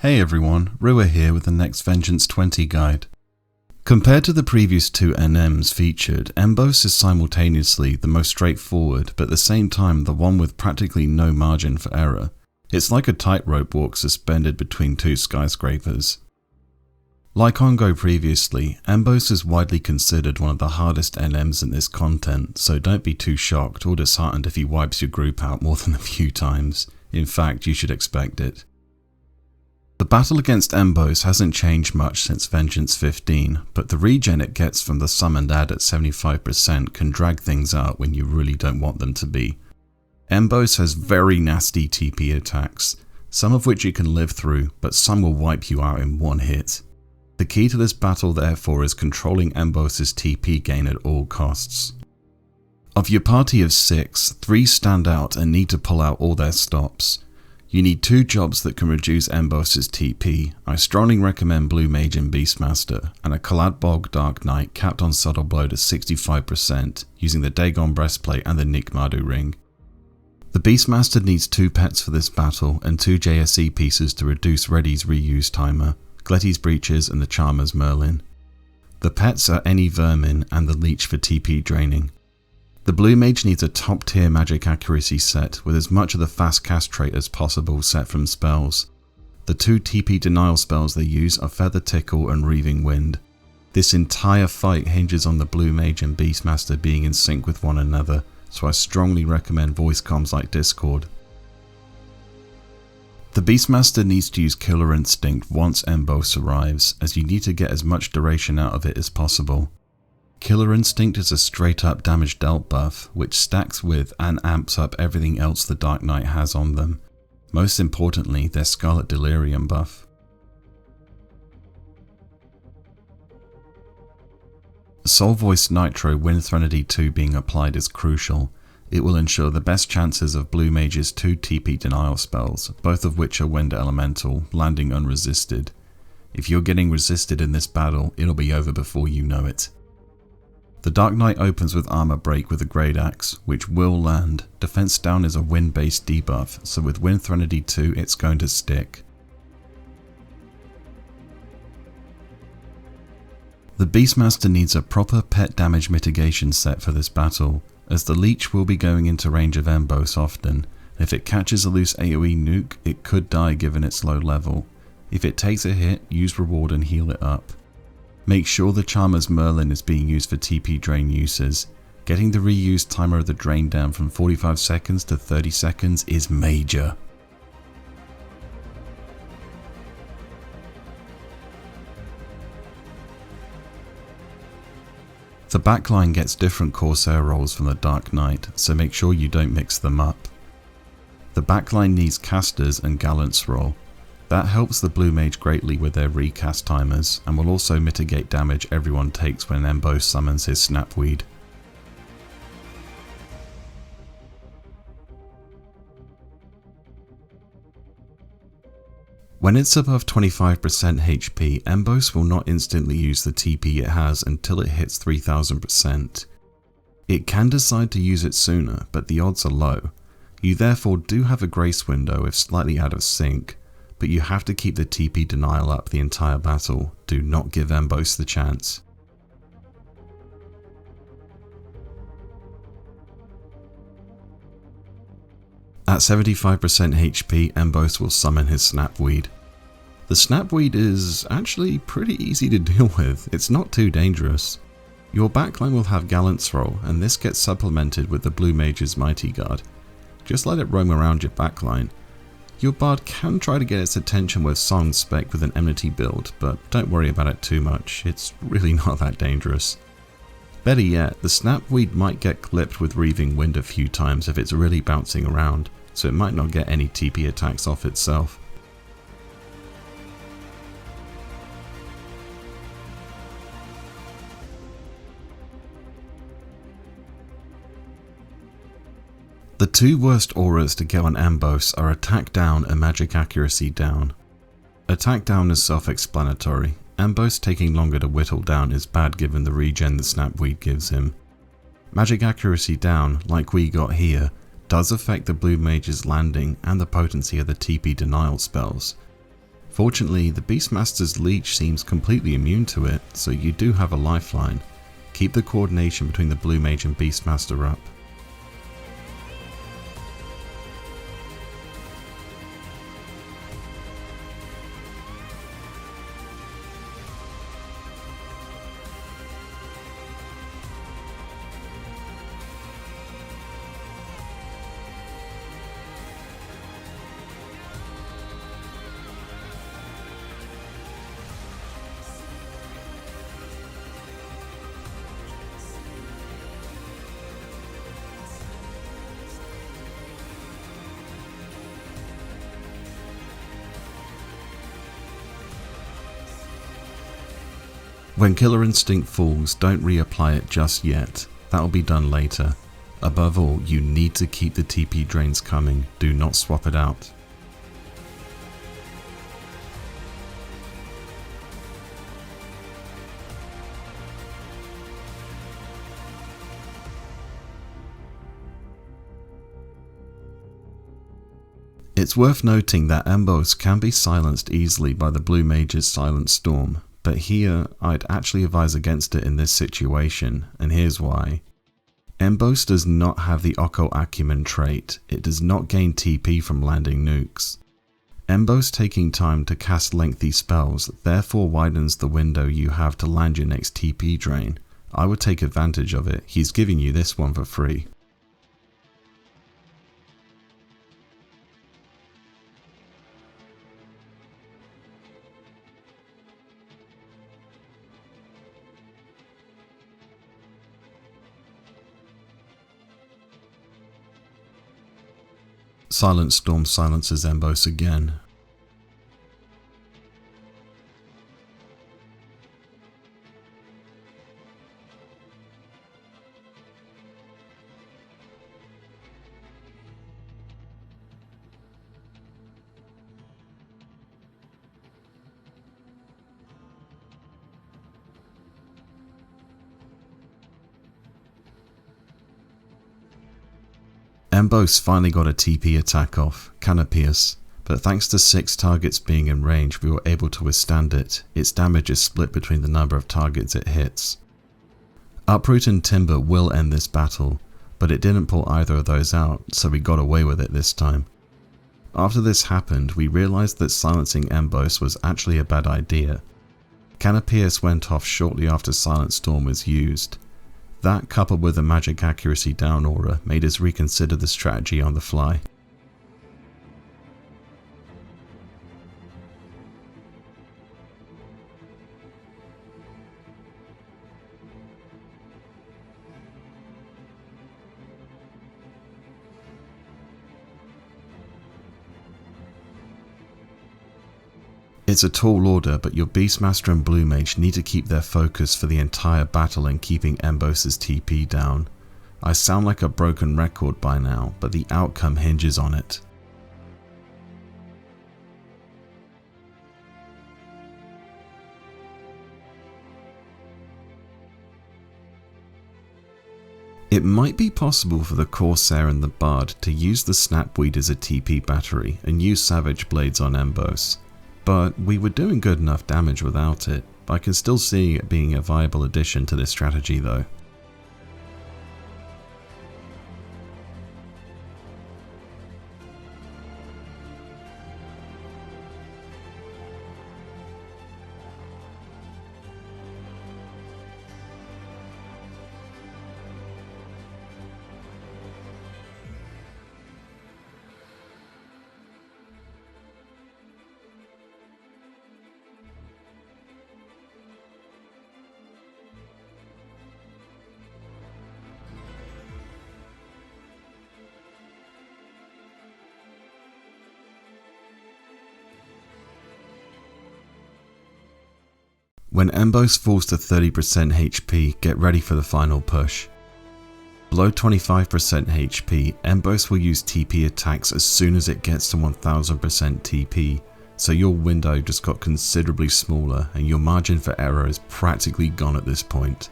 Hey everyone, Rua here with the next Vengeance 20 guide. Compared to the previous two NMs featured, Mboze is simultaneously the most straightforward, but at the same time the one with practically no margin for error. It's like a tightrope walk suspended between two skyscrapers. Like on Go previously, Mboze is widely considered one of the hardest NMs in this content, so don't be too shocked or disheartened if he wipes your group out more than a few times. In fact, you should expect it. The battle against Mboze hasn't changed much since Vengeance 15, but the regen it gets from the summoned ad at 75% can drag things out when you really don't want them to be. Mboze has very nasty TP attacks, some of which you can live through, but some will wipe you out in one hit. The key to this battle therefore is controlling Mboze's TP gain at all costs. Of your party of 6, 3 stand out and need to pull out all their stops. You need 2 jobs that can reduce Mboze's TP. I strongly recommend Blue Mage and Beastmaster, and a Kaladbog Dark Knight capped on Subtle Blow to 65% using the Dagon Breastplate and the Nikmadu Ring. The Beastmaster needs 2 pets for this battle and 2 JSE pieces to reduce Reddy's reuse timer, Gletty's Breeches and the Charmer's Merlin. The pets are any Vermin and the Leech for TP draining. The Blue Mage needs a top tier magic accuracy set with as much of the fast cast trait as possible set from spells. The 2 TP denial spells they use are Feather Tickle and Reaving Wind. This entire fight hinges on the Blue Mage and Beastmaster being in sync with one another, so I strongly recommend voice comms like Discord. The Beastmaster needs to use Killer Instinct once Mboze arrives, as you need to get as much duration out of it as possible. Killer Instinct is a straight up damage dealt buff, which stacks with and amps up everything else the Dark Knight has on them, most importantly their Scarlet Delirium buff. Soul Voice Nitro Wind Threnody 2 being applied is crucial. It will ensure the best chances of Blue Mage's 2 TP denial spells, both of which are Wind Elemental, landing unresisted. If you're getting resisted in this battle, it'll be over before you know it. The Dark Knight opens with Armor Break with a Great Axe, which will land. Defense down is a wind based debuff, so with Wind Threnody 2 it's going to stick. The Beastmaster needs a proper pet damage mitigation set for this battle, as the Leech will be going into range of Mboze often. If it catches a loose AoE nuke, it could die given its low level. If it takes a hit, use Reward and heal it up. Make sure the Charmer's Merlin is being used for TP drain uses. Getting the reuse timer of the drain down from 45 seconds to 30 seconds is major. The backline gets different Corsair roles from the Dark Knight, so make sure you don't mix them up. The backline needs Casters and Gallant's role. That helps the Blue Mage greatly with their recast timers, and will also mitigate damage everyone takes when Mboze summons his Snapweed. When it's above 25% HP, Mboze will not instantly use the TP it has until it hits 3000%. It can decide to use it sooner, but the odds are low. You therefore do have a grace window if slightly out of sync, but you have to keep the TP denial up the entire battle. Do not give Mboze the chance. At 75% HP, Mboze will summon his Snapweed. The Snapweed is actually pretty easy to deal with, it's not too dangerous. Your backline will have Gallant's Roll, and this gets supplemented with the Blue Mage's Mighty Guard. Just let it roam around your backline. Your bard can try to get its attention with Song spec with an Enmity build, but don't worry about it too much, it's really not that dangerous. Better yet, the Snapweed might get clipped with Reaving Wind a few times if it's really bouncing around, so it might not get any TP attacks off itself. The 2 worst auras to get on Mboze are Attack Down and Magic Accuracy Down. Attack Down is self-explanatory. Mboze taking longer to whittle down is bad given the regen the Snapweed gives him. Magic Accuracy Down, like we got here, does affect the Blue Mage's landing and the potency of the TP denial spells. Fortunately, the Beastmaster's leech seems completely immune to it, so you do have a lifeline. Keep the coordination between the Blue Mage and Beastmaster up. When Killer Instinct falls, don't reapply it just yet, that'll be done later. Above all, you need to keep the TP drains coming, do not swap it out. It's worth noting that Mboze can be silenced easily by the Blue Mage's Silent Storm, but here I'd actually advise against it in this situation, and here's why. Mboze does not have the Occult Acumen trait, it does not gain TP from landing nukes. Mboze taking time to cast lengthy spells therefore widens the window you have to land your next TP drain. I would take advantage of it, he's giving you this one for free. Silent Storm silences Mboze again. Mboze finally got a TP attack off, Canopius, but thanks to 6 targets being in range we were able to withstand it. Its damage is split between the number of targets it hits. Uproot and Timber will end this battle, but it didn't pull either of those out, so we got away with it this time. After this happened, we realized that silencing Mboze was actually a bad idea. Canopius went off shortly after Silent Storm was used. That, coupled with a magic accuracy down aura, made us reconsider the strategy on the fly. It's a tall order, but your Beastmaster and Blue Mage need to keep their focus for the entire battle in keeping Mboze's TP down. I sound like a broken record by now, but the outcome hinges on it. It might be possible for the Corsair and the Bard to use the Snapweed as a TP battery and use Savage Blades on Mboze. But we were doing good enough damage without it. I can still see it being a viable addition to this strategy though. When Mboze falls to 30% HP, get ready for the final push. Below 25% HP, Mboze will use TP attacks as soon as it gets to 1000% TP, so your window just got considerably smaller and your margin for error is practically gone at this point.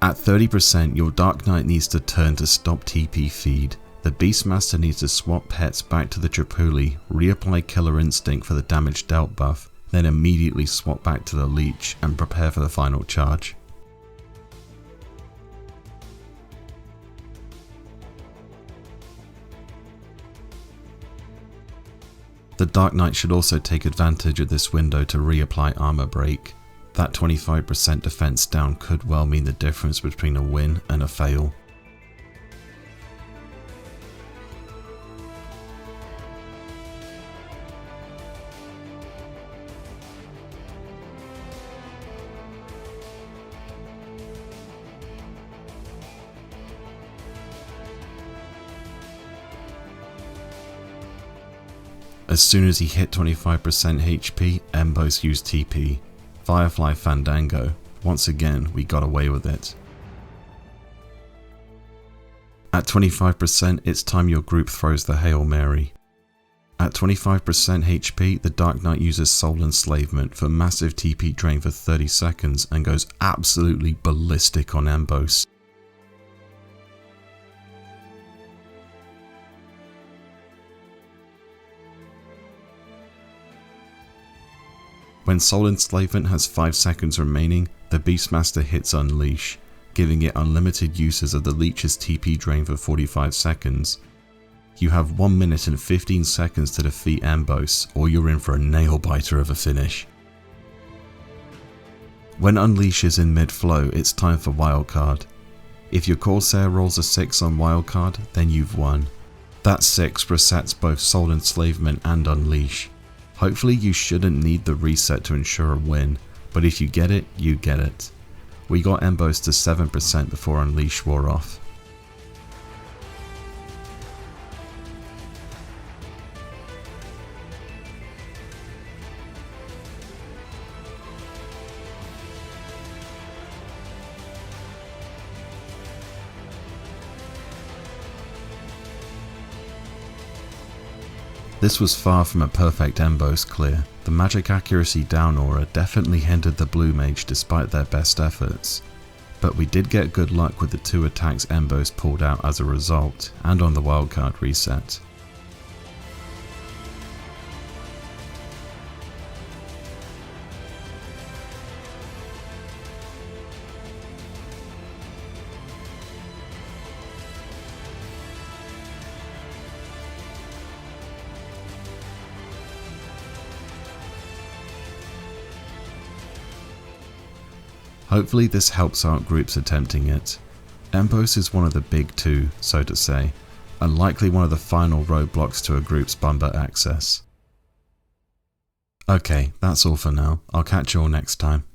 At 30%, your Dark Knight needs to turn to stop TP feed, The Beastmaster needs to swap pets back to the Tripoli, reapply Killer Instinct for the damage dealt buff, then immediately swap back to the Leech and prepare for the final charge. The Dark Knight should also take advantage of this window to reapply Armor Break. That 25% defense down could well mean the difference between a win and a fail. As soon as he hit 25% HP, Mboze used TP. Firefly Fandango. Once again, we got away with it. At 25%, it's time your group throws the Hail Mary. At 25% HP, the Dark Knight uses Soul Enslavement for massive TP drain for 30 seconds and goes absolutely ballistic on Mboze. When Soul Enslavement has 5 seconds remaining, the Beastmaster hits Unleash, giving it unlimited uses of the Leech's TP drain for 45 seconds. You have 1 minute and 15 seconds to defeat Mboze, or you're in for a nail-biter of a finish. When Unleash is in mid-flow, it's time for Wildcard. If your Corsair rolls a 6 on Wildcard, then you've won. That 6 resets both Soul Enslavement and Unleash. Hopefully you shouldn't need the reset to ensure a win, but if you get it, you get it. We got Mboze to 7% before Unleash wore off. This was far from a perfect Mboze clear. The magic accuracy down aura definitely hindered the Blue Mage despite their best efforts. But we did get good luck with the 2 attacks Mboze pulled out as a result, and on the wildcard reset. Hopefully this helps out groups attempting it. Mboze is one of the big 2, so to say, and likely one of the final roadblocks to a group's Bumba access. Okay, that's all for now. I'll catch you all next time.